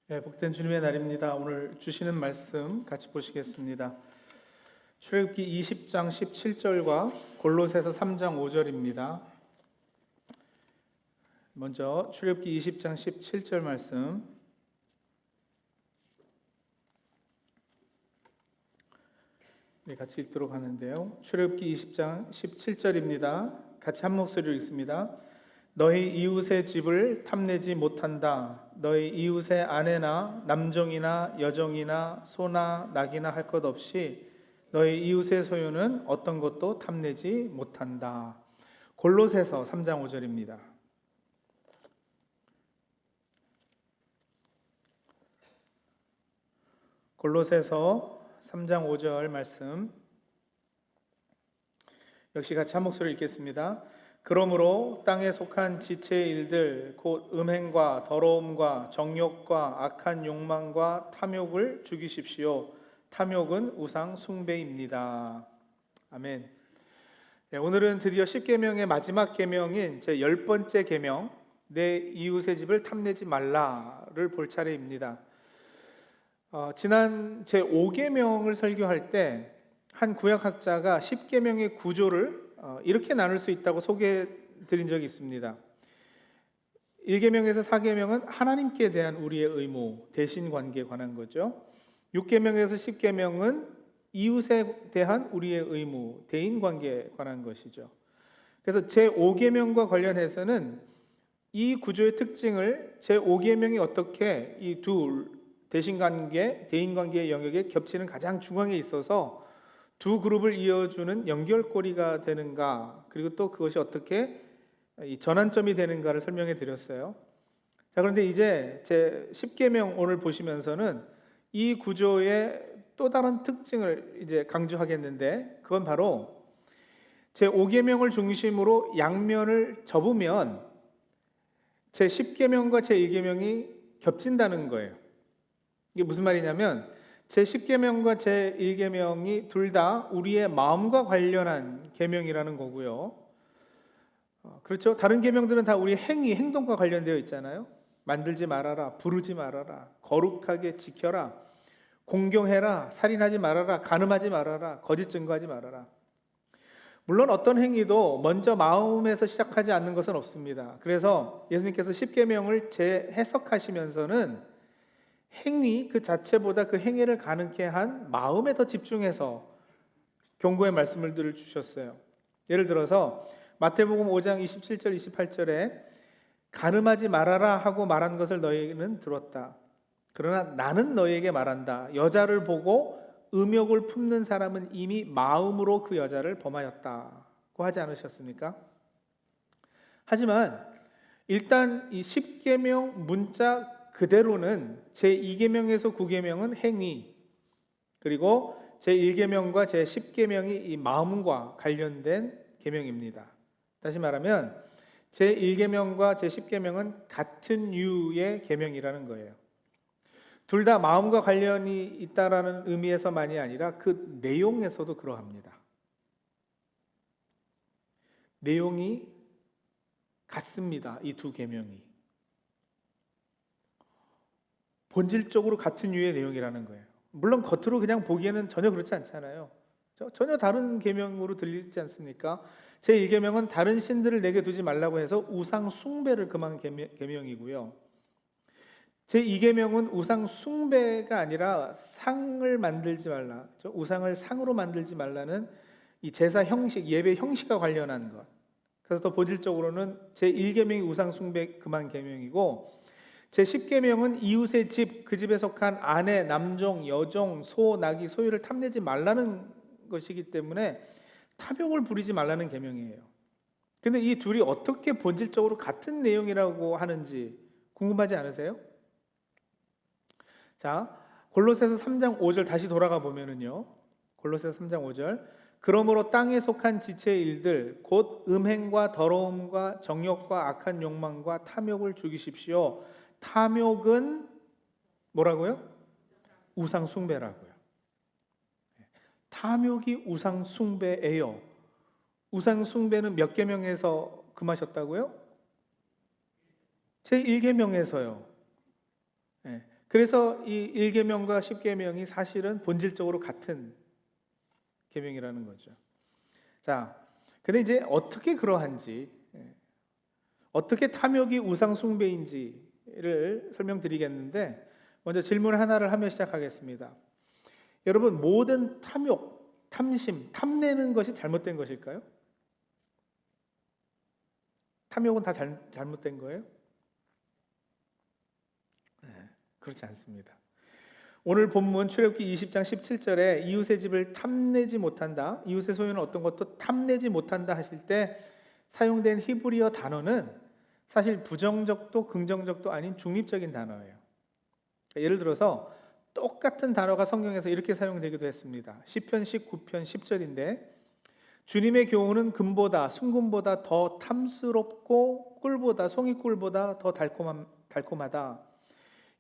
네, 복된 주님의 날입니다. 오늘 주시는 말씀 같이 보시겠습니다. 출애굽기 20장 17절과 골로새서 3장 5절입니다. 먼저 출애굽기 20장 17절 말씀 같이 읽도록 하는데요. 출애굽기 20장 17절입니다. 같이 한 목소리로 읽습니다. 너희 이웃의 집을 탐내지 못한다. 너희 이웃의 아내나 남종이나 여종이나 소나 낙이나 할 것 없이 너희 이웃의 소유는 어떤 것도 탐내지 못한다. 골로새서 3장 5절입니다. 골로새서 3장 5절 말씀 역시 같이 한 목소리 읽겠습니다. 그러므로 땅에 속한 지체의 일들 곧 음행과 더러움과 정욕과 악한 욕망과 탐욕을 죽이십시오. 탐욕은 우상 숭배입니다. 아멘. 네, 오늘은 드디어 10계명의 마지막 계명인 제 10번째 계명 내 이웃의 집을 탐내지 말라를 볼 차례입니다. 지난 제 5계명을 설교할 때 한 구약학자가 10계명의 구조를 이렇게 나눌 수 있다고 소개해 드린 적이 있습니다. 1계명에서 4계명은 하나님께 대한 우리의 의무, 대신 관계에 관한 거죠. 6계명에서 10계명은 이웃에 대한 우리의 의무, 대인 관계에 관한 것이죠. 그래서 제5계명과 관련해서는 이 구조의 특징을 제5계명이 어떻게 이 둘 대신 관계, 대인 관계의 영역에 겹치는 가장 중앙에 있어서 두 그룹을 이어주는 연결고리가 되는가, 그리고 또 그것이 어떻게 이 전환점이 되는가를 설명해 드렸어요. 자, 그런데 이제 제 10계명 오늘 보시면서는 이 구조의 또 다른 특징을 이제 강조하겠는데, 그건 바로 제 5계명을 중심으로 양면을 접으면 제 10계명과 제 1계명이 겹친다는 거예요. 이게 무슨 말이냐면 제10계명과 제1계명이 둘 다 우리의 마음과 관련한 계명이라는 거고요. 그렇죠? 다른 계명들은 다 우리 행동과 관련되어 있잖아요. 만들지 말아라, 부르지 말아라, 거룩하게 지켜라, 공경해라, 살인하지 말아라, 간음하지 말아라, 거짓 증거하지 말아라. 물론 어떤 행위도 먼저 마음에서 시작하지 않는 것은 없습니다. 그래서 예수님께서 10계명을 재해석하시면서는 행위 그 자체보다 그 행위를 가능케 한 마음에 더 집중해서 경고의 말씀을 주셨어요. 예를 들어서 마태복음 5장 27절 28절에 간음하지 말아라 하고 말한 것을 너희는 들었다. 그러나 나는 너희에게 말한다. 여자를 보고 음욕을 품는 사람은 이미 마음으로 그 여자를 범하였다고 하지 않으셨습니까? 하지만 일단 이 10계명 문자 그대로는 제2계명에서 9계명은 행위, 그리고 제1계명과 제10계명이 이 마음과 관련된 계명입니다. 다시 말하면 제1계명과 제10계명은 같은 유의 계명이라는 거예요. 둘 다 마음과 관련이 있다라는 의미에서만이 아니라 그 내용에서도 그러합니다. 내용이 같습니다. 이 두 계명이. 본질적으로 같은 유의 내용이라는 거예요. 물론 겉으로 그냥 보기에는 전혀 그렇지 않잖아요. 전혀 다른 계명으로 들리지 않습니까? 제1계명은 다른 신들을 내게 두지 말라고 해서 우상 숭배를 금한 계명이고요. 제2계명은 우상 숭배가 아니라 상을 만들지 말라. 우상을 상으로 만들지 말라는 이 제사 형식, 예배 형식과 관련한 것. 그래서 더 본질적으로는 제1계명이 우상 숭배 금한 계명이고, 제10계명은 이웃의 집, 그 집에 속한 아내, 남종, 여종, 소, 나귀, 소유를 탐내지 말라는 것이기 때문에 탐욕을 부리지 말라는 계명이에요. 근데 이 둘이 어떻게 본질적으로 같은 내용이라고 하는지 궁금하지 않으세요? 자, 골로새서 3장 5절 다시 돌아가 보면은요. 골로새서 3장 5절. 그러므로 땅에 속한 지체의 일들 곧 음행과 더러움과 정욕과 악한 욕망과 탐욕을 죽이십시오. 탐욕은 뭐라고요? 우상 숭배라고요. 탐욕이 우상 숭배예요. 우상 숭배는 몇 계명에서 금하셨다고요? 제1계명에서요. 그래서 이 1계명과 10계명이 사실은 본질적으로 같은 계명이라는 거죠. 자, 근데 이제 어떻게 그러한지, 어떻게 탐욕이 우상 숭배인지를 설명드리겠는데, 먼저 질문 하나를 하며 시작하겠습니다. 여러분, 모든 탐욕, 탐심, 탐내는 것이 잘못된 것일까요? 탐욕은 다 잘못된 거예요? 그렇지 않습니다. 오늘 본문 출애굽기 20장 17절에 이웃의 집을 탐내지 못한다, 이웃의 소유는 어떤 것도 탐내지 못한다 하실 때 사용된 히브리어 단어는 사실 부정적도 긍정적도 아닌 중립적인 단어예요. 예를 들어서 똑같은 단어가 성경에서 이렇게 사용되기도 했습니다. 시편 19편 10절인데 주님의 교훈은 금보다 순금보다 더 탐스럽고 꿀보다 송이꿀보다 더 달콤하다.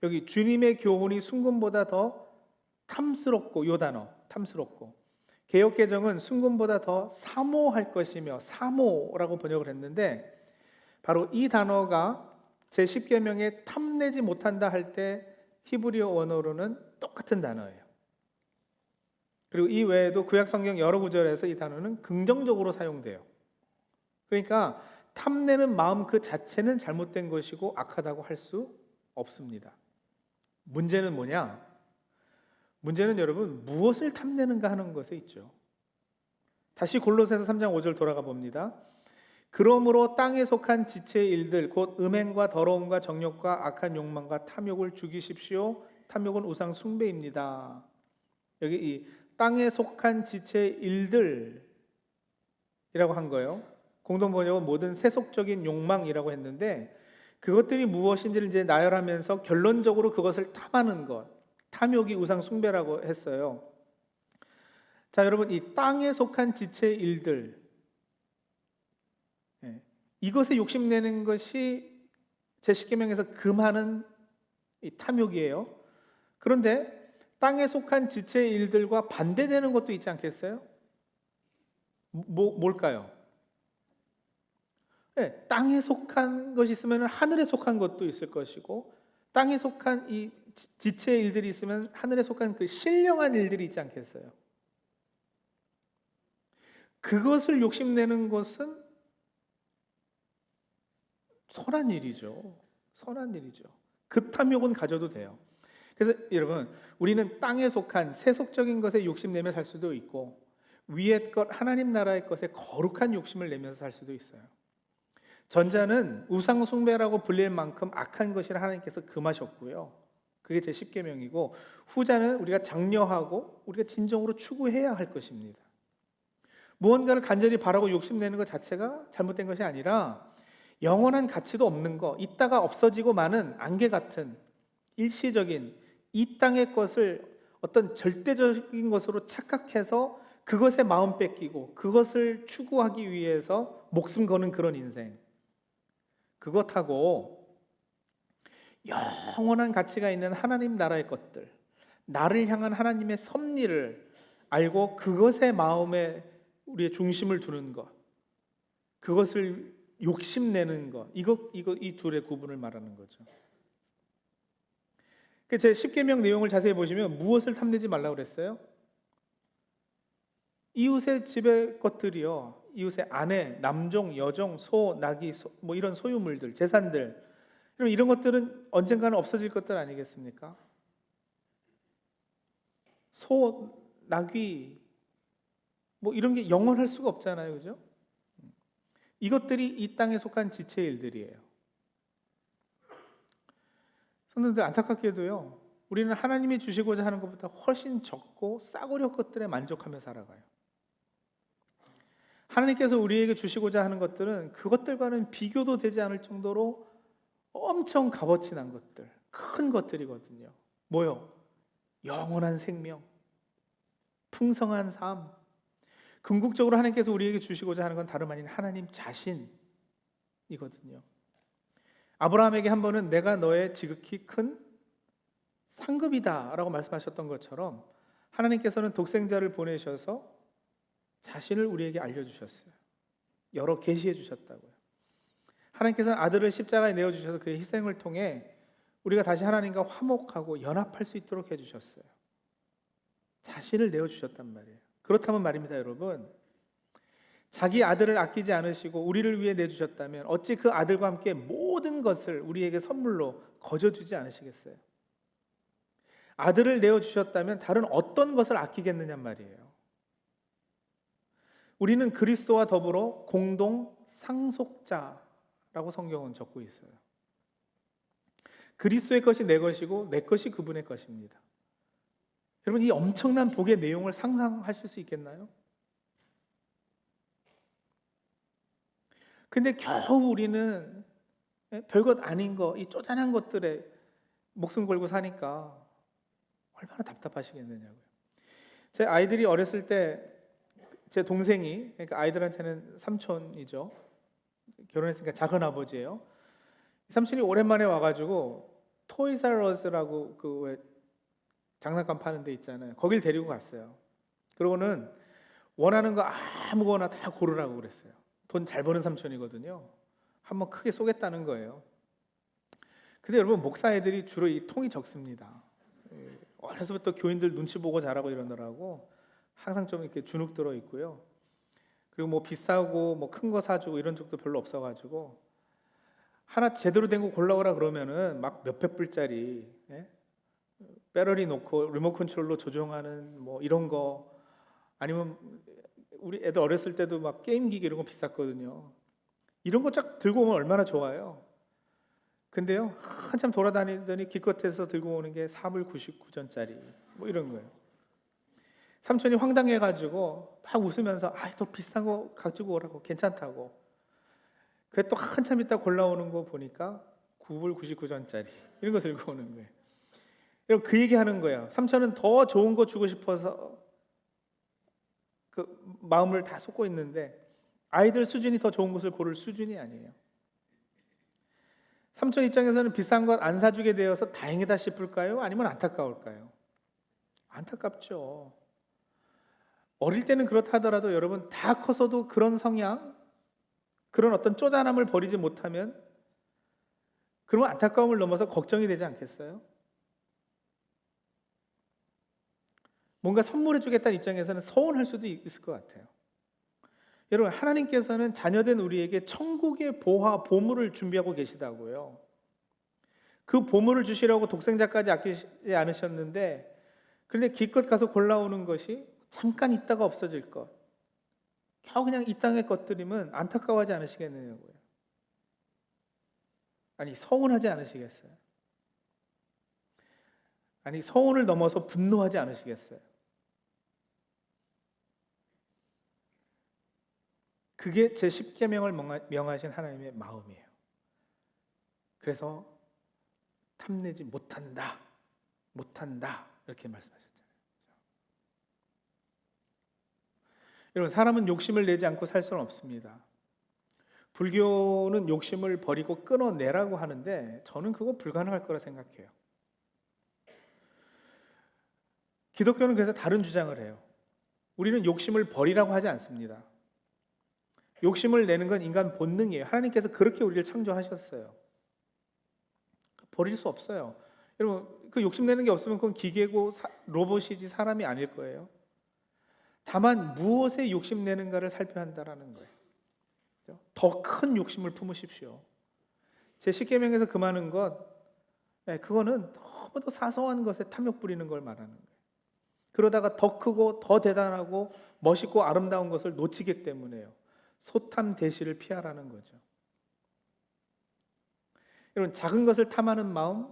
여기 주님의 교훈이 순금보다 더 탐스럽고, 요 단어 탐스럽고, 개역개정은 순금보다 더 사모할 것이며, 사모라고 번역을 했는데 바로 이 단어가 제10계명에 탐내지 못한다 할 때 히브리어 원어로는 똑같은 단어예요. 그리고 이 외에도 구약 성경 여러 구절에서 이 단어는 긍정적으로 사용돼요. 그러니까 탐내는 마음 그 자체는 잘못된 것이고 악하다고 할 수 없습니다. 문제는 뭐냐? 문제는 여러분 무엇을 탐내는가 하는 것에 있죠. 다시 골로새서 3장 5절 돌아가 봅니다. 그러므로 땅에 속한 지체의 일들 곧 음행과 더러움과 정욕과 악한 욕망과 탐욕을 죽이십시오. 탐욕은 우상 숭배입니다. 여기 이 땅에 속한 지체의 일들이라고 한 거예요. 공동 번역은 모든 세속적인 욕망이라고 했는데 그것들이 무엇인지를 이제 나열하면서 결론적으로 그것을 탐하는 것, 탐욕이 우상 숭배라고 했어요. 자, 여러분, 이 땅에 속한 지체의 일들, 이것에 욕심내는 것이 제10계명에서 금하는 이 탐욕이에요. 그런데 땅에 속한 지체의 일들과 반대되는 것도 있지 않겠어요? 뭘까요? 땅에 속한 것이 있으면 하늘에 속한 것도 있을 것이고, 땅에 속한 이 지체의 일들이 있으면 하늘에 속한 그 신령한 일들이 있지 않겠어요? 그것을 욕심내는 것은 선한 일이죠. 선한 일이죠. 그 탐욕은 가져도 돼요. 그래서 여러분, 우리는 땅에 속한 세속적인 것에 욕심내며 살 수도 있고 위의 것, 하나님 나라의 것에 거룩한 욕심을 내면서 살 수도 있어요. 전자는 우상 숭배라고 불릴 만큼 악한 것이라 하나님께서 금하셨고요. 그게 제 10계명이고, 후자는 우리가 장려하고 우리가 진정으로 추구해야 할 것입니다. 무언가를 간절히 바라고 욕심내는 것 자체가 잘못된 것이 아니라 영원한 가치도 없는 거, 있다가 없어지고 마는 안개 같은 일시적인 이 땅의 것을 어떤 절대적인 것으로 착각해서 그것에 마음 뺏기고 그것을 추구하기 위해서 목숨 거는 그런 인생, 그것하고 영원한 가치가 있는 하나님 나라의 것들, 나를 향한 하나님의 섭리를 알고 그것에 마음에 우리의 중심을 두는 것, 그것을 욕심내는 것, 이 둘의 구분을 말하는 거죠. 제 10계명 내용을 자세히 보시면 무엇을 탐내지 말라고 그랬어요? 이웃의 집의 것들이요, 이웃의 아내, 남종, 여종, 소, 나귀, 뭐 이런 소유물들, 재산들, 이런 것들은 언젠가는 없어질 것들 아니겠습니까? 소, 나귀, 뭐 이런 게 영원할 수가 없잖아요, 그죠? 이것들이 이 땅에 속한 지체의 일들이에요. 성도들, 안타깝게도요, 우리는 하나님이 주시고자 하는 것보다 훨씬 적고 싸구려 것들에 만족하며 살아가요. 하나님께서 우리에게 주시고자 하는 것들은 그것들과는 비교도 되지 않을 정도로 엄청 값어치 난 것들, 큰 것들이거든요. 뭐요? 영원한 생명, 풍성한 삶. 궁극적으로 하나님께서 우리에게 주시고자 하는 건 다름 아닌 하나님 자신이거든요. 아브라함에게 한 번은 내가 너의 지극히 큰 상급이다 라고 말씀하셨던 것처럼 하나님께서는 독생자를 보내셔서 자신을 우리에게 알려주셨어요. 여러 계시해 주셨다고요. 하나님께서는 아들을 십자가에 내어주셔서 그의 희생을 통해 우리가 다시 하나님과 화목하고 연합할 수 있도록 해주셨어요. 자신을 내어주셨단 말이에요. 그렇다면 말입니다, 여러분. 자기 아들을 아끼지 않으시고 우리를 위해 내주셨다면 어찌 그 아들과 함께 모든 것을 우리에게 선물로 거저주지 않으시겠어요? 아들을 내어주셨다면 다른 어떤 것을 아끼겠느냐 말이에요. 우리는 그리스도와 더불어 공동 상속자라고 성경은 적고 있어요. 그리스도의 것이 내 것이고 내 것이 그분의 것입니다. 여러분, 이 엄청난 복의 내용을 상상하실 수 있겠나요? 근데 겨우 우리는 별것 아닌 거, 이 쪼잔한 것들에 목숨 걸고 사니까 얼마나 답답하시겠느냐고요. 제 아이들이 어렸을 때 제 동생이, 그러니까 아이들한테는 삼촌이죠. 결혼했으니까 작은 아버지예요. 삼촌이 오랜만에 와가지고 토이스RUs라고 그 왜 장난감 파는 데 있잖아요. 거길 데리고 갔어요. 그러고는 원하는 거 아무거나 다 고르라고 그랬어요. 돈 잘 버는 삼촌이거든요. 한번 크게 쏘겠다는 거예요. 근데 여러분, 목사 애들이 주로 이 통이 적습니다. 어려서부터 교인들 눈치 보고 자라고 이러느라고 항상 좀 이렇게 주눅 들어 있고요. 그리고 뭐 비싸고 뭐 큰 거 사주고 이런 적도 별로 없어가지고 하나 제대로 된 거 골라오라 그러면은 막 몇백 불짜리, 배터리 놓고 리모컨 컨트롤로 조종하는 뭐 이런 거, 아니면 우리 애들 어렸을 때도 막 게임기기 이런 거 비쌌거든요. 이런 거 쫙 들고 오면 얼마나 좋아요. 근데요, 한참 돌아다니더니 기껏해서 들고 오는 게 4불 99전짜리 뭐 이런 거예요. 삼촌이 황당해가지고 막 웃으면서 더 비싼 거 가지고 오라고, 괜찮다고. 그게 또 한참 있다 골라오는 거 보니까 9불 99전짜리 이런 거 들고 오는 거예요. 여러분, 그 얘기하는 거예요. 삼촌은 더 좋은 거 주고 싶어서 그 마음을 다 쏟고 있는데 아이들 수준이 더 좋은 것을 고를 수준이 아니에요. 삼촌 입장에서는 비싼 것 안 사주게 되어서 다행이다 싶을까요? 아니면 안타까울까요? 안타깝죠. 어릴 때는 그렇다 하더라도 여러분, 다 커서도 그런 성향, 그런 어떤 쪼잔함을 버리지 못하면 그러면 안타까움을 넘어서 걱정이 되지 않겠어요? 뭔가 선물해 주겠다는 입장에서는 서운할 수도 있을 것 같아요. 여러분, 하나님께서는 자녀된 우리에게 천국의 보화, 보물을 준비하고 계시다고요. 그 보물을 주시려고 독생자까지 아끼지 않으셨는데, 그런데 기껏 가서 골라오는 것이 잠깐 있다가 없어질 것, 겨우 그냥 이 땅의 것들이면 안타까워하지 않으시겠느냐고요. 아니, 서운하지 않으시겠어요? 아니, 서운을 넘어서 분노하지 않으시겠어요? 그게 제 십계명을 명하신 하나님의 마음이에요. 그래서 탐내지 못한다, 못한다 이렇게 말씀하셨잖아요. 여러분, 사람은 욕심을 내지 않고 살 수는 없습니다. 불교는 욕심을 버리고 끊어내라고 하는데 저는 그거 불가능할 거라 생각해요. 기독교는 그래서 다른 주장을 해요. 우리는 욕심을 버리라고 하지 않습니다. 욕심을 내는 건 인간 본능이에요. 하나님께서 그렇게 우리를 창조하셨어요. 버릴 수 없어요. 여러분, 그 욕심내는 게 없으면 그건 기계고 로봇이지 사람이 아닐 거예요. 다만 무엇에 욕심내는가를 살펴야 한다는 거예요. 더 큰 욕심을 품으십시오. 제 십계명에서 금하는 것, 그거는 너무도 사소한 것에 탐욕 부리는 걸 말하는 거예요. 그러다가 더 크고 더 대단하고 멋있고 아름다운 것을 놓치기 때문에요. 소탐 대시를 피하라는 거죠. 여러분, 작은 것을 탐하는 마음,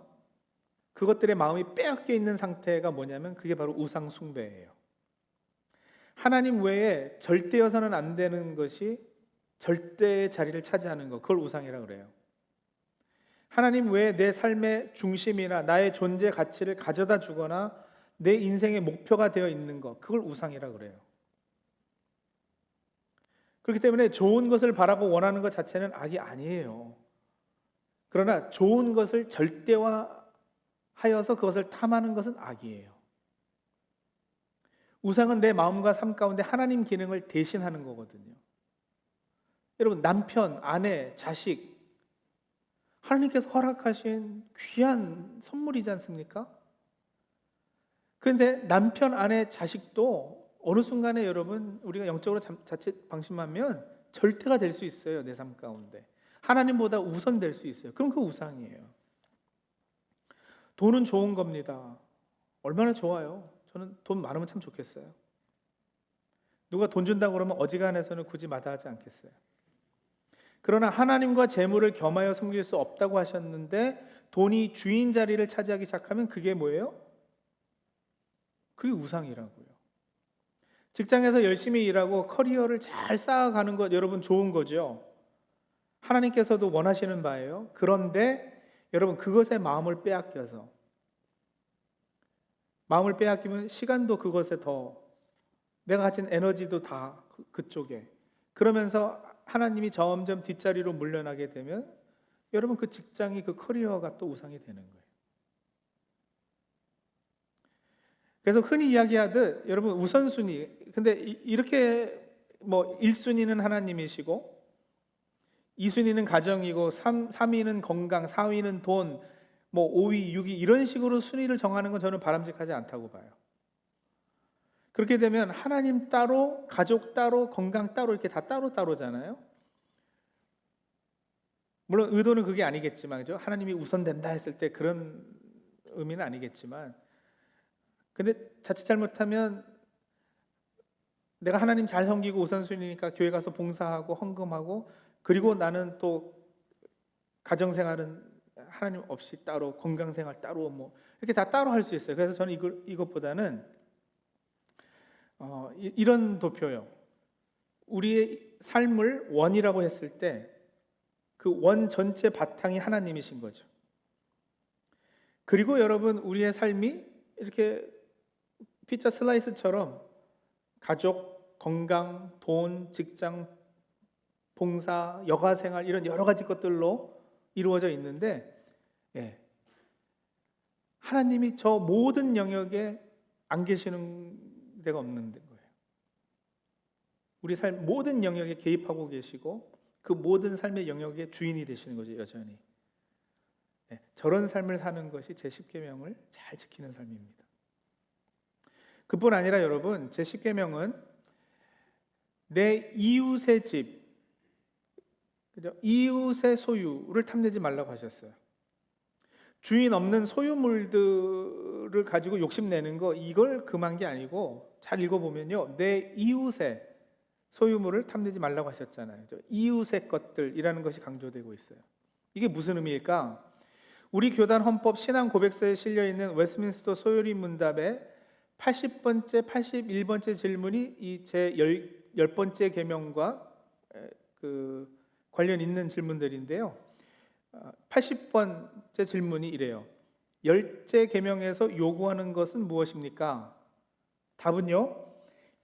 그것들의 마음이 빼앗겨 있는 상태가 뭐냐면 그게 바로 우상 숭배예요. 하나님 외에 절대여서는 안 되는 것이 절대의 자리를 차지하는 것, 그걸 우상이라고 그래요. 하나님 외에 내 삶의 중심이나 나의 존재 가치를 가져다 주거나 내 인생의 목표가 되어 있는 것, 그걸 우상이라고 그래요. 그렇기 때문에 좋은 것을 바라고 원하는 것 자체는 악이 아니에요. 그러나 좋은 것을 절대화하여서 그것을 탐하는 것은 악이에요. 우상은 내 마음과 삶 가운데 하나님 기능을 대신하는 거거든요. 여러분, 남편, 아내, 자식, 하나님께서 허락하신 귀한 선물이지 않습니까? 그런데 남편, 아내, 자식도 어느 순간에 여러분 우리가 영적으로 자칫 방심하면 절대가 될 수 있어요. 내 삶 가운데 하나님보다 우선될 수 있어요. 그럼 그 우상이에요. 돈은 좋은 겁니다. 얼마나 좋아요. 저는 돈 많으면 참 좋겠어요. 누가 돈 준다고 그러면 어지간해서는 굳이 마다하지 않겠어요. 그러나 하나님과 재물을 겸하여 섬길 수 없다고 하셨는데 돈이 주인 자리를 차지하기 시작하면 그게 뭐예요? 그게 우상이라고요. 직장에서 열심히 일하고 커리어를 잘 쌓아가는 것 여러분 좋은 거죠. 하나님께서도 원하시는 바예요. 그런데 여러분 그것에 마음을 빼앗기면 시간도 그것에 더 내가 가진 에너지도 다 그쪽에 그러면서 하나님이 점점 뒷자리로 물러나게 되면 여러분 그 직장이 그 커리어가 또 우상이 되는 거예요. 그래서 흔히 이야기하듯 여러분 우선순위 근데 이렇게 뭐 1순위는 하나님이시고 2순위는 가정이고 3위는 건강, 4위는 돈, 뭐 5위, 6위 이런 식으로 순위를 정하는 건 저는 바람직하지 않다고 봐요. 그렇게 되면 하나님 따로, 가족 따로, 건강 따로 이렇게 다 따로따로잖아요. 물론 의도는 그게 아니겠지만 그죠? 하나님이 우선된다 했을 때 그런 의미는 아니겠지만 근데 자칫 잘못하면 내가 하나님 잘 섬기고 우선순위니까 교회 가서 봉사하고 헌금하고 그리고 나는 또 가정생활은 하나님 없이 따로 건강생활 따로 뭐 이렇게 다 따로 할 수 있어요. 그래서 저는 이것보다는 이런 도표요. 우리의 삶을 원이라고 했을 때 그 원 전체 바탕이 하나님이신 거죠. 그리고 여러분 우리의 삶이 이렇게 피자 슬라이스처럼 가족, 건강, 돈, 직장, 봉사, 여가생활 이런 여러 가지 것들로 이루어져 있는데 예, 하나님이 저 모든 영역에 안 계시는 데가 없는 거예요. 우리 삶 모든 영역에 개입하고 계시고 그 모든 삶의 영역의 주인이 되시는 거죠. 여전히 저런 삶을 사는 것이 제 10계명을 잘 지키는 삶입니다. 그뿐 아니라 여러분 제 10계명은 내 이웃의 집, 그죠? 이웃의 소유를 탐내지 말라고 하셨어요. 주인 없는 소유물들을 가지고 욕심내는 거 이걸 금한 게 아니고 잘 읽어보면요 내 이웃의 소유물을 탐내지 말라고 하셨잖아요. 이웃의 것들이라는 것이 강조되고 있어요. 이게 무슨 의미일까? 우리 교단 헌법 신앙 고백서에 실려 있는 웨스트민스터 소요리 문답의 80번째, 81번째 질문이 이 제 10번째 계명과 그 관련 있는 질문들인데요. 80번째 질문이 이래요. 10째 계명에서 요구하는 것은 무엇입니까? 답은요.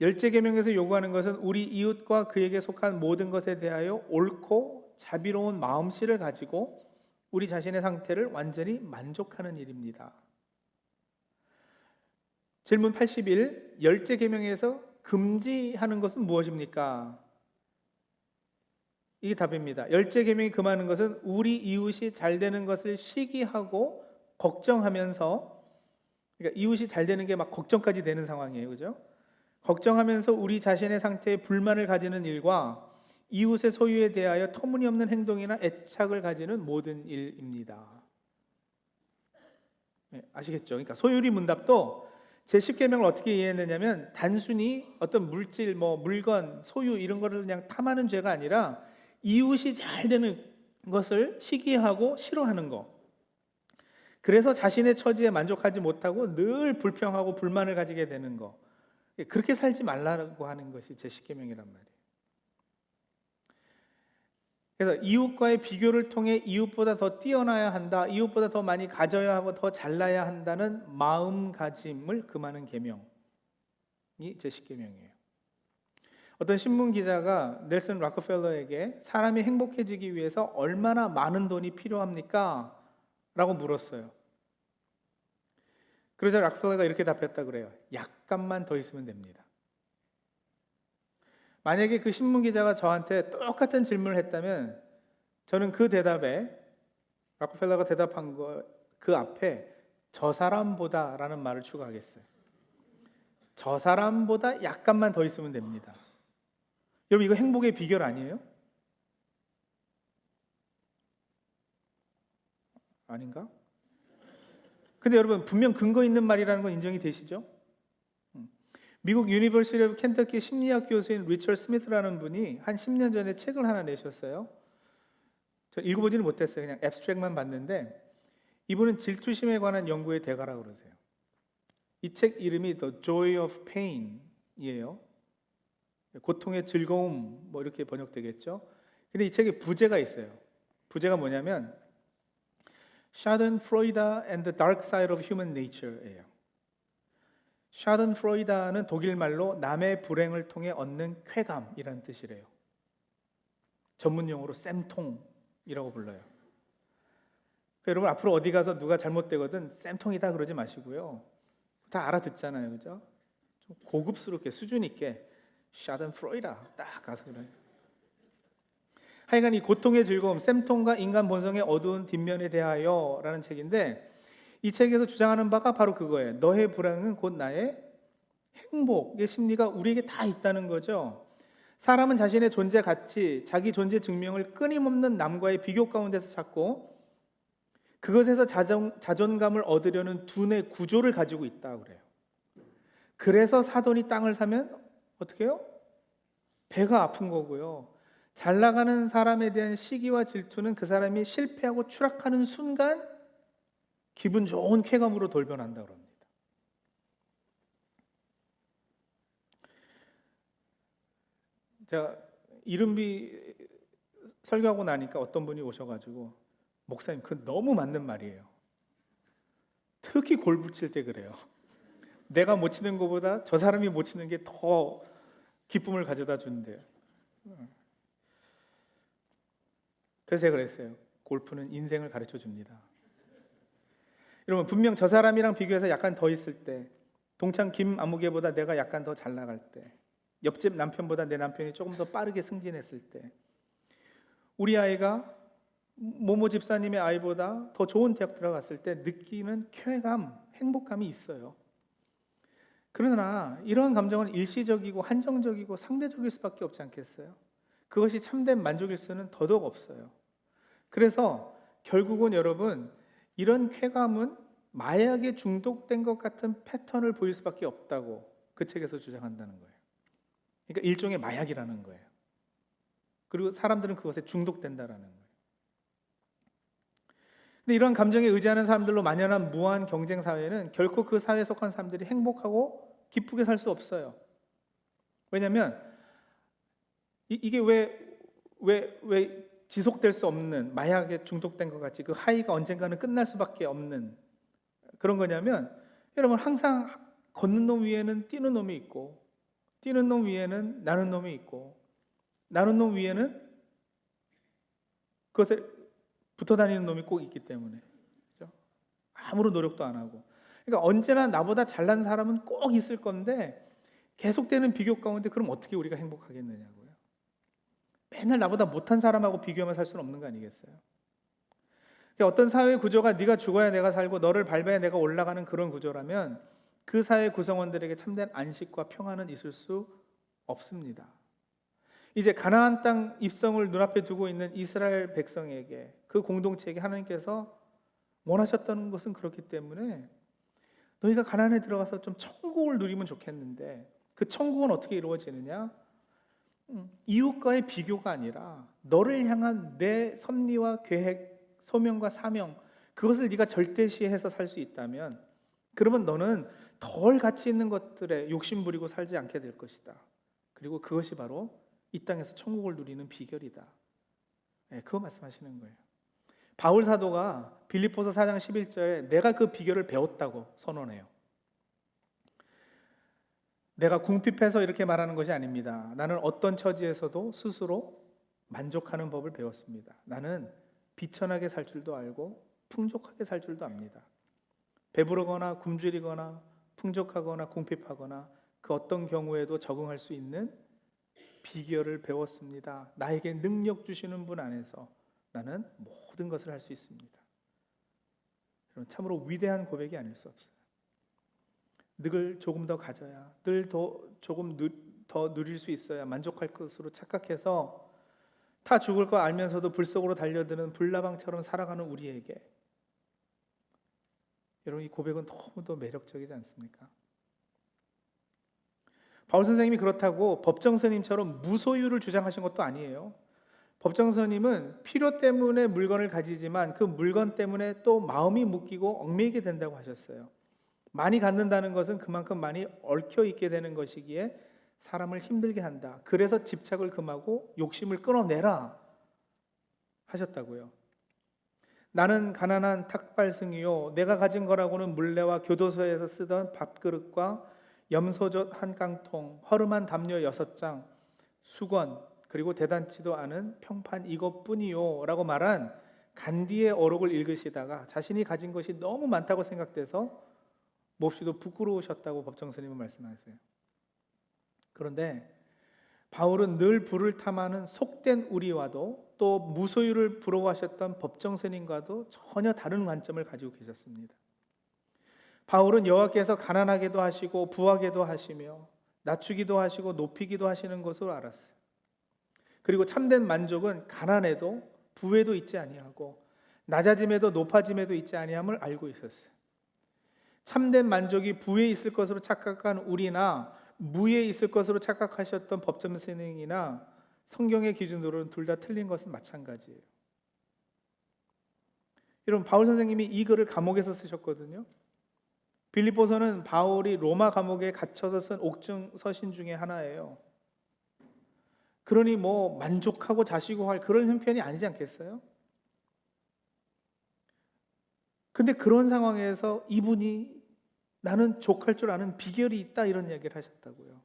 10째 계명에서 요구하는 것은 우리 이웃과 그에게 속한 모든 것에 대하여 옳고 자비로운 마음씨를 가지고 우리 자신의 상태를 완전히 만족하는 일입니다. 질문 81. 10째 계명에서 금지하는 것은 무엇입니까? 이게 답입니다. 10째 계명이 금하는 것은 우리 이웃이 잘 되는 것을 시기하고 걱정하면서 그러니까 이웃이 잘 되는 게 막 걱정까지 되는 상황이에요. 그죠? 걱정하면서 우리 자신의 상태에 불만을 가지는 일과 이웃의 소유에 대하여 터무니없는 행동이나 애착을 가지는 모든 일입니다. 네, 아시겠죠? 그러니까 소유리 문답도 제 10계명을 어떻게 이해했느냐면 단순히 어떤 물질, 뭐 물건, 소유 이런 거를 그냥 탐하는 죄가 아니라 이웃이 잘 되는 것을 시기하고 싫어하는 거. 그래서 자신의 처지에 만족하지 못하고 늘 불평하고 불만을 가지게 되는 거. 그렇게 살지 말라고 하는 것이 제 10계명이란 말이에요. 그래서 이웃과의 비교를 통해 이웃보다 더 뛰어나야 한다, 이웃보다 더 많이 가져야 하고 더 잘나야 한다는 마음가짐을 금하는 계명이 제 10계명이에요. 어떤 신문 기자가 넬슨 락커펠러에게 사람이 행복해지기 위해서 얼마나 많은 돈이 필요합니까? 라고 물었어요. 그러자 락펠러가 이렇게 답했다 그래요. 약간만 더 있으면 됩니다. 만약에 그 신문 기자가 저한테 똑같은 질문을 했다면 저는 그 대답에 락펠러가 대답한 거 그 앞에 저 사람보다라는 말을 추가하겠어요. 저 사람보다 약간만 더 있으면 됩니다. 여러분 이거 행복의 비결 아니에요? 아닌가? 근데 여러분 분명 근거 있는 말이라는 건 인정이 되시죠? 미국 유니버시티 오브 켄터키 심리학 교수인 리처드 스미스라는 분이 한 10년 전에 책을 하나 내셨어요. 저 읽어보지는 못했어요. 그냥 앱스트랙만 봤는데 이분은 질투심에 관한 연구의 대가라고 그러세요. 이 책 이름이 The Joy of Pain이에요. 고통의 즐거움 뭐 이렇게 번역되겠죠. 근데 이 책에 부제가 있어요. 부제가 뭐냐면 Schadenfreude and the Dark Side of Human Nature예요. 샤든프로이다는 독일 말로 남의 불행을 통해 얻는 쾌감이라는 뜻이래요. 전문 용어로 쌤통이라고 불러요. 그러니까 여러분 앞으로 어디 가서 누가 잘못되거든 쌤통이다 그러지 마시고요. 다 알아듣잖아요, 그죠? 좀 고급스럽게 수준 있게 샤든프로이다 딱 가서 그래요. 하여간 이 고통의 즐거움, 쌤통과 인간 본성의 어두운 뒷면에 대하여라는 책인데 이 책에서 주장하는 바가 바로 그거예요. 너의 불행은 곧 나의 행복의 심리가 우리에게 다 있다는 거죠. 사람은 자신의 존재 가치, 자기 존재 증명을 끊임없는 남과의 비교 가운데서 찾고 그것에서 자존감을 얻으려는 두뇌 구조를 가지고 있다고 그래요. 그래서 사돈이 땅을 사면 어떻게 해요? 배가 아픈 거고요. 잘 나가는 사람에 대한 시기와 질투는 그 사람이 실패하고 추락하는 순간 기분 좋은 쾌감으로 돌변한다고 합니다. 제가 이른비 설교하고 나니까 어떤 분이 오셔가지고 목사님 그 너무 맞는 말이에요. 특히 골프 칠 때 그래요. 내가 못 치는 것보다 저 사람이 못 치는 게 더 기쁨을 가져다 주는데요. 그래서 제가 그랬어요. 골프는 인생을 가르쳐 줍니다. 여러분 분명 저 사람이랑 비교해서 약간 더 있을 때, 동창 김아무개보다 내가 약간 더 잘 나갈 때, 옆집 남편보다 내 남편이 조금 더 빠르게 승진했을 때, 우리 아이가 모모 집사님의 아이보다 더 좋은 대학 들어갔을 때 느끼는 쾌감, 행복감이 있어요. 그러나 이러한 감정은 일시적이고 한정적이고 상대적일 수밖에 없지 않겠어요? 그것이 참된 만족일 수는 더더욱 없어요. 그래서 결국은 여러분 이런 쾌감은 마약에 중독된 것 같은 패턴을 보일 수밖에 없다고 그 책에서 주장한다는 거예요. 그러니까 일종의 마약이라는 거예요. 그리고 사람들은 그것에 중독된다라는 거예요. 근데 이런 감정에 의지하는 사람들로 만연한 무한 경쟁 사회는 결코 그 사회에 속한 사람들이 행복하고 기쁘게 살 수 없어요. 왜냐하면 이게 왜 지속될 수 없는 마약에 중독된 것 같이 그 하이가 언젠가는 끝날 수밖에 없는 그런 거냐면 여러분 항상 걷는 놈 위에는 뛰는 놈이 있고 뛰는 놈 위에는 나는 놈이 있고 나는 놈 위에는 그것에 붙어 다니는 놈이 꼭 있기 때문에 그렇죠? 아무런 노력도 안 하고 그러니까 언제나 나보다 잘난 사람은 꼭 있을 건데 계속되는 비교 가운데 그럼 어떻게 우리가 행복하겠느냐고요. 맨날 나보다 못한 사람하고 비교하면 살 수는 없는 거 아니겠어요? 그러니까 어떤 사회 구조가 네가 죽어야 내가 살고 너를 밟아야 내가 올라가는 그런 구조라면 그 사회 구성원들에게 참된 안식과 평안은 있을 수 없습니다. 이제 가나안 땅 입성을 눈앞에 두고 있는 이스라엘 백성에게 그 공동체에게 하나님께서 원하셨던 것은 그렇기 때문에 너희가 가나안에 들어가서 좀 천국을 누리면 좋겠는데 그 천국은 어떻게 이루어지느냐? 이웃과의 비교가 아니라 너를 향한 내 섭리와 계획, 소명과 사명 그것을 네가 절대시해서 살 수 있다면 그러면 너는 덜 가치 있는 것들에 욕심 부리고 살지 않게 될 것이다. 그리고 그것이 바로 이 땅에서 천국을 누리는 비결이다. 네, 그거 말씀하시는 거예요. 바울 사도가 빌립보서 4장 11절에 내가 그 비결을 배웠다고 선언해요. 내가 궁핍해서 이렇게 말하는 것이 아닙니다. 나는 어떤 처지에서도 스스로 만족하는 법을 배웠습니다. 나는 비천하게 살 줄도 알고 풍족하게 살 줄도 압니다. 배부르거나 굶주리거나 풍족하거나 궁핍하거나 그 어떤 경우에도 적응할 수 있는 비결을 배웠습니다. 나에게 능력 주시는 분 안에서 나는 모든 것을 할 수 있습니다. 여러분, 참으로 위대한 고백이 아닐 수 없어요. 늘 조금 더 가져야, 늘 조금 더 누릴 수 있어야 만족할 것으로 착각해서 다 죽을 거 알면서도 불속으로 달려드는 불나방처럼 살아가는 우리에게, 여러분, 이 고백은 너무도 매력적이지 않습니까? 바울 선생님이 그렇다고 법정스님처럼 무소유를 주장하신 것도 아니에요. 법정스님은 필요 때문에 물건을 가지지만 그 물건 때문에 또 마음이 묶이고 얽매이게 된다고 하셨어요. 많이 갖는다는 것은 그만큼 많이 얽혀 있게 되는 것이기에 사람을 힘들게 한다. 그래서 집착을 금하고 욕심을 끊어내라 하셨다고요. 나는 가난한 탁발승이요, 내가 가진 거라고는 물레와 교도소에서 쓰던 밥그릇과 염소젓 한 깡통, 허름한 담요 6장, 수건, 그리고 대단치도 않은 평판 이것뿐이요 라고 말한 간디의 어록을 읽으시다가 자신이 가진 것이 너무 많다고 생각돼서 몹시도 부끄러우셨다고 법정스님은 말씀하세요. 그런데 바울은 늘 불을 탐하는 속된 우리와도 또 무소유를 부러워하셨던 법정스님과도 전혀 다른 관점을 가지고 계셨습니다. 바울은 여호와께서 가난하게도 하시고 부하게도 하시며 낮추기도 하시고 높이기도 하시는 것으로 알았어요. 그리고 참된 만족은 가난에도 부에도 있지 아니하고 낮아짐에도 높아짐에도 있지 아니함을 알고 있었어요. 참된 만족이 부에 있을 것으로 착각한 우리나 무에 있을 것으로 착각하셨던 법정스님이나 성경의 기준으로는 둘 다 틀린 것은 마찬가지예요. 여러분, 바울 선생님이 이 글을 감옥에서 쓰셨거든요. 빌립보서는 바울이 로마 감옥에 갇혀서 쓴 옥중 서신 중에 하나예요. 그러니 뭐 만족하고 자시고 할 그런 형편이 아니지 않겠어요? 근데 그런 상황에서 이분이 나는 족할 줄 아는 비결이 있다 이런 이야기를 하셨다고요.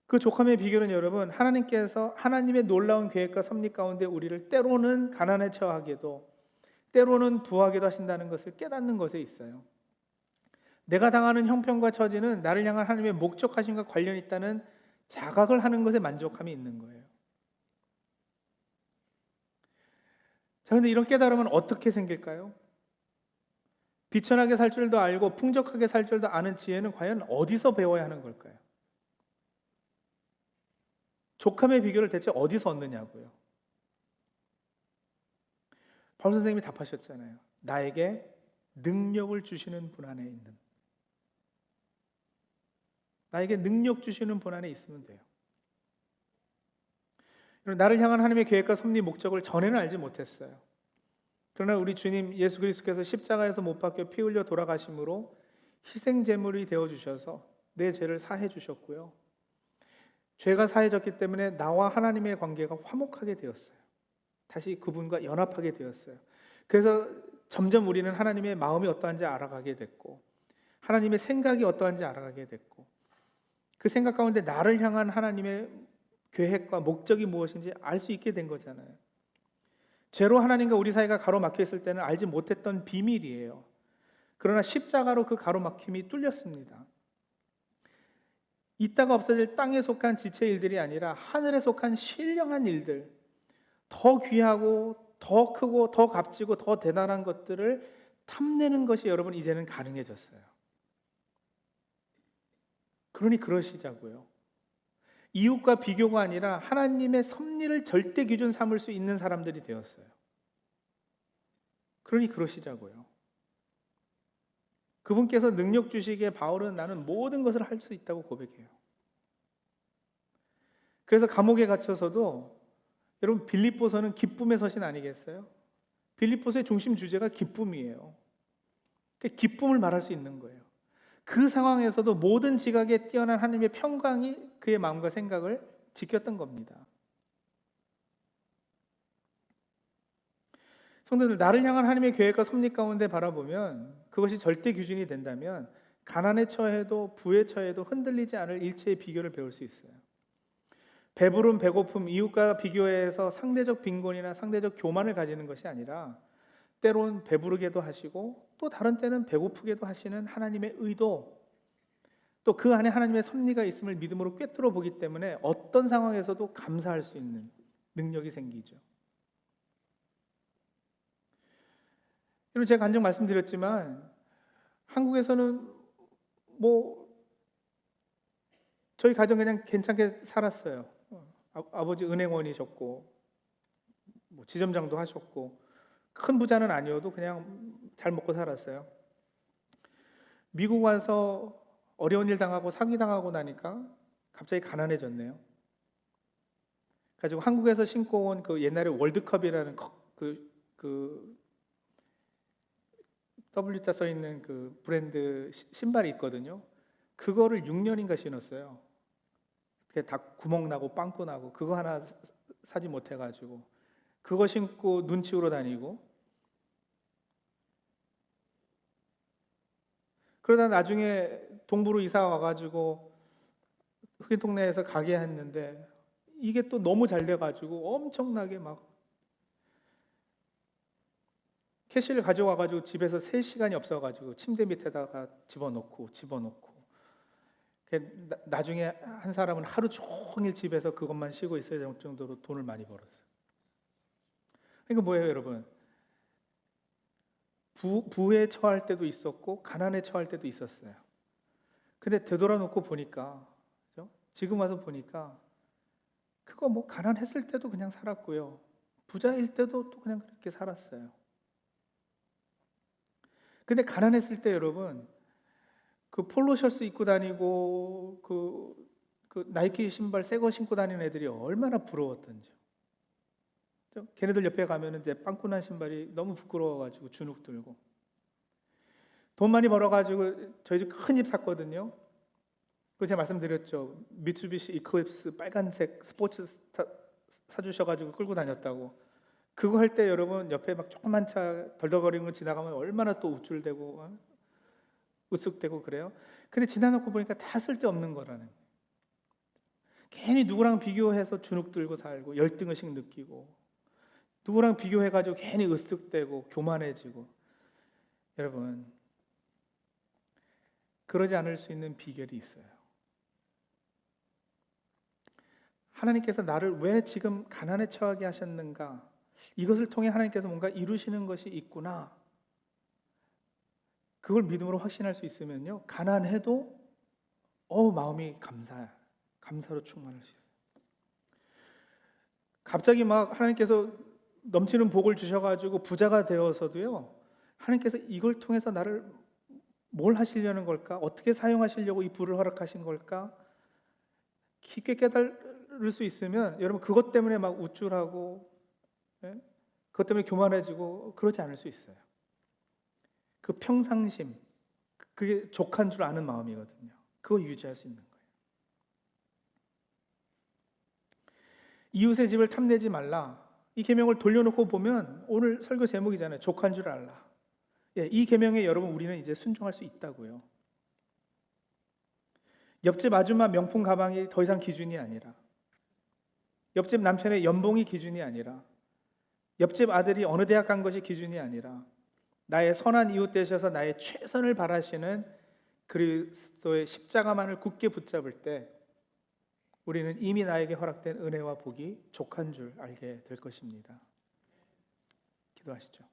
그 족함의 비결은 여러분, 하나님께서 하나님의 놀라운 계획과 섭리 가운데 우리를 때로는 가난에 처하게도 때로는 부하게도 하신다는 것을 깨닫는 것에 있어요. 내가 당하는 형편과 처지는 나를 향한 하나님의 목적하심과 관련이 있다는 자각을 하는 것에 만족함이 있는 거예요. 자, 그런데 이런 깨달음은 어떻게 생길까요? 비천하게 살 줄도 알고 풍족하게 살 줄도 아는 지혜는 과연 어디서 배워야 하는 걸까요? 족함의 비결을 대체 어디서 얻느냐고요. 바울 선생님이 답하셨잖아요. 나에게 능력을 주시는 분 안에 있는, 나에게 능력 주시는 분 안에 있으면 돼요. 나를 향한 하나님의 계획과 섭리 목적을 전에는 알지 못했어요. 그러나 우리 주님 예수 그리스도께서 십자가에서 못 박혀 피 흘려 돌아가심으로 희생 제물이 되어 주셔서 내 죄를 사해 주셨고요. 죄가 사해졌기 때문에 나와 하나님의 관계가 화목하게 되었어요. 다시 그분과 연합하게 되었어요. 그래서 점점 우리는 하나님의 마음이 어떠한지 알아가게 됐고 하나님의 생각이 어떠한지 알아가게 됐고 그 생각 가운데 나를 향한 하나님의 계획과 목적이 무엇인지 알 수 있게 된 거잖아요. 죄로 하나님과 우리 사이가 가로막혀 있을 때는 알지 못했던 비밀이에요. 그러나 십자가로 그 가로막힘이 뚫렸습니다. 있다가 없어질 땅에 속한 지체 일들이 아니라 하늘에 속한 신령한 일들, 더 귀하고 더 크고 더 값지고 더 대단한 것들을 탐내는 것이 여러분 이제는 가능해졌어요. 그러니 그러시자고요. 이웃과 비교가 아니라 하나님의 섭리를 절대 기준 삼을 수 있는 사람들이 되었어요. 그러니 그러시자고요. 그분께서 능력 주시기에 바울은 나는 모든 것을 할 수 있다고 고백해요. 그래서 감옥에 갇혀서도 여러분 빌립보서는 기쁨의 서신 아니겠어요? 빌립보서의 중심 주제가 기쁨이에요. 기쁨을 말할 수 있는 거예요. 그 상황에서도 모든 지각에 뛰어난 하나님의 평강이 그의 마음과 생각을 지켰던 겁니다. 성도들, 나를 향한 하나님의 계획과 섭리 가운데 바라보면 그것이 절대 기준이 된다면 가난에 처해도 부에 처해도 흔들리지 않을 일체의 비결을 배울 수 있어요. 배부름, 배고픔, 이웃과 비교해서 상대적 빈곤이나 상대적 교만을 가지는 것이 아니라 때론 배부르게도 하시고 또 다른 때는 배고프게도 하시는 하나님의 의도, 또 그 안에 하나님의 섭리가 있음을 믿음으로 꿰뚫어 보기 때문에 어떤 상황에서도 감사할 수 있는 능력이 생기죠. 여러분 제가 간증 말씀드렸지만 한국에서는 뭐 저희 가정 그냥 괜찮게 살았어요. 아버지 은행원이셨고 뭐 지점장도 하셨고 큰 부자는 아니어도 그냥 잘 먹고 살았어요. 미국 와서 어려운 일 당하고 사기 당하고 나니까 갑자기 가난해졌네요. 가지고 한국에서 신고 온 그 옛날에 월드컵이라는 그 W자 써 있는 그 브랜드 신발이 있거든요. 그거를 6년인가 신었어요. 그게 다 구멍 나고 빵꾸 나고 그거 하나 사지 못해 가지고 그거 신고 눈 치우러 다니고, 그러다 나중에 동부로 이사 와가지고 흑인 동네에서 가게 했는데 이게 또 너무 잘 돼가지고 엄청나게 막 캐시를 가져와가지고 집에서 셀 시간이 없어가지고 침대 밑에다가 집어넣고 나중에 한 사람은 하루 종일 집에서 그것만 쉬고 있어야 될 정도로 돈을 많이 벌었어요. 이거 뭐예요, 여러분? 부에 처할 때도 있었고 가난에 처할 때도 있었어요. 근데 되돌아놓고 보니까, 그죠? 지금 와서 보니까 그거 뭐 가난했을 때도 그냥 살았고요, 부자일 때도 또 그냥 그렇게 살았어요. 근데 가난했을 때 여러분 그 폴로 셔츠 입고 다니고 그 나이키 신발 새 거 신고 다니는 애들이 얼마나 부러웠던지. 걔네들 옆에 가면은 이제 빵꾸난 신발이 너무 부끄러워가지고 주눅 들고. 돈 많이 벌어가지고 저희 집 큰 집 샀거든요. 그 제가 말씀드렸죠. 미쓰비시 이클립스 빨간색 스포츠 사주셔가지고 끌고 다녔다고. 그거 할 때 여러분 옆에 막 조그만 차 덜덜거리는 거 지나가면 얼마나 또 우쭐대고 으쓱대고 그래요. 근데 지나놓고 보니까 다 쓸데없는 거라는 거예요. 괜히 누구랑 비교해서 주눅 들고 살고 열등의식 느끼고 누구랑 비교해가지고 괜히 으쓱대고 교만해지고. 여러분 그러지 않을 수 있는 비결이 있어요. 하나님께서 나를 왜 지금 가난에 처하게 하셨는가, 이것을 통해 하나님께서 뭔가 이루시는 것이 있구나, 그걸 믿음으로 확신할 수 있으면요, 가난해도 마음이 감사로 충만할 수 있어요. 갑자기 막 하나님께서 넘치는 복을 주셔가지고 부자가 되어서도요, 하나님께서 이걸 통해서 나를 뭘 하시려는 걸까? 어떻게 사용하시려고 이 부를 허락하신 걸까? 깊게 깨달을 수 있으면 여러분 그것 때문에 막 우쭐하고, 예? 그것 때문에 교만해지고 그러지 않을 수 있어요. 그 평상심, 그게 족한 줄 아는 마음이거든요. 그거 유지할 수 있는 거예요. 이웃의 집을 탐내지 말라. 이 계명을 돌려놓고 보면 오늘 설교 제목이잖아요. 족한 줄 알라. 예, 이 계명에 여러분 우리는 이제 순종할 수 있다고요. 옆집 아줌마 명품 가방이 더 이상 기준이 아니라, 옆집 남편의 연봉이 기준이 아니라, 옆집 아들이 어느 대학 간 것이 기준이 아니라, 나의 선한 이웃 되셔서 나의 최선을 바라시는 그리스도의 십자가만을 굳게 붙잡을 때 우리는 이미 나에게 허락된 은혜와 복이 족한 줄 알게 될 것입니다. 기도하시죠.